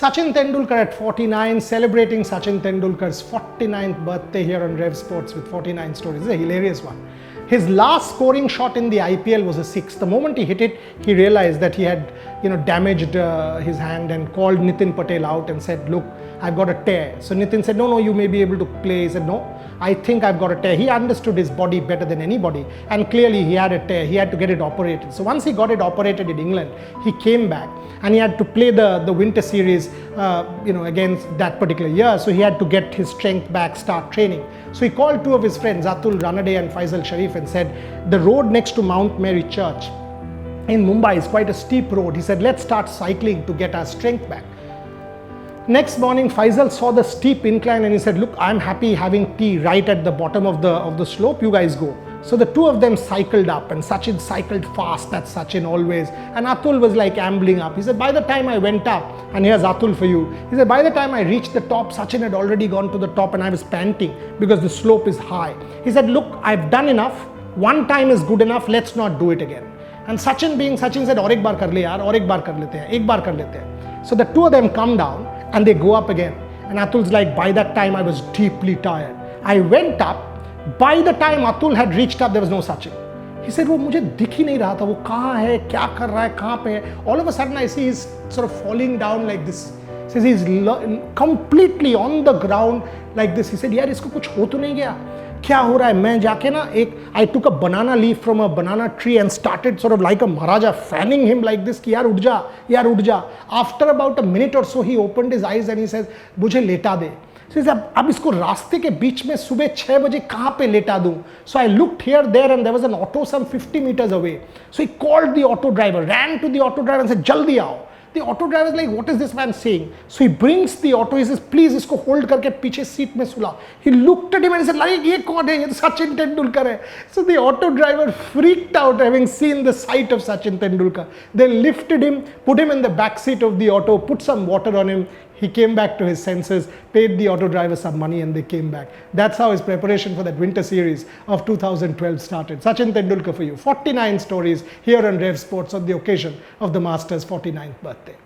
Sachin Tendulkar at 49, celebrating Sachin Tendulkar's 49th birthday here on Rev Sports with 49 stories. This is a hilarious one. His last scoring shot in the IPL was a six. The moment he hit it, he realized that he had, damaged his hand and called Nitin Patel out and said, "Look, I've got a tear." So Nitin said, "No, you may be able to play." He said, "No, I think I've got a tear." He understood his body better than anybody, and clearly he had a tear. He had to get it operated. So once he got it operated in England, he came back and he had to play the winter series, against that particular year. So he had to get his strength back, start training. So he called two of his friends, Atul Ranade and Faisal Sharif, and said, "The road next to Mount Mary Church in Mumbai is quite a steep road." He said, "Let's start cycling to get our strength back." Next morning, Faisal saw the steep incline and he said, "Look, I'm happy having tea right at the bottom of the slope. You guys go." So the two of them cycled up, and Sachin cycled fast. That's Sachin always. And Atul was like ambling up. He said, "By the time I went up," and here's Atul for you. He said, "By the time I reached the top, Sachin had already gone to the top and I was panting because the slope is high." He said, "Look, I've done enough. One time is good enough. Let's not do it again." And Sachin being Sachin said, "और एक बार कर ले यार, और एक बार कर लेते हैं, एक बार कर लेते हैं." So the two of them come down and they go up again. And Atul's like, "By that time I was deeply tired. I went up. By the time Atul had reached up, there was no Sachin." He said, "वो मुझे दिख ही नहीं रहा था, वो कहाँ है, क्या कर रहा है, कहाँ पे है." All of a sudden I see he's sort of falling down like this. He says he's completely on the ground like this. He said, "यार इसको कुछ हो तो नहीं गया, क्या हो रहा है?" मैं जाके ना I took a banana leaf from a banana tree and started sort of like a Maharaja fanning him like this कि यार उठ जा, यार उठ जा. After about a minute or so he opened his eyes and he says, "मुझे लेटा दे." So अब इसको रास्ते के बीच में सुबह 6 बजे कहाँ पे लेटा दूँ? So I looked here, there, and there was an auto some 50 meters away. So he called the auto driver, ran to the auto driver and said, "Jaldi आओ." The auto driver is like, "What is this man saying?" So he brings the auto. He says, "Please इसको hold करके पीछे seat में सुला." He looked at him and he said, "like ये कौन है? ये तो Sachin Tendulkar है." So the auto driver freaked out having seen the sight of Sachin Tendulkar. They lifted him, put him in the back seat of the auto, put some water on him. He came back to his senses, paid the auto driver some money, and they came back. That's how his preparation for that winter series of 2012 started. Sachin Tendulkar for you. 49 stories here on Rev Sports on the occasion of the Master's 49th birthday.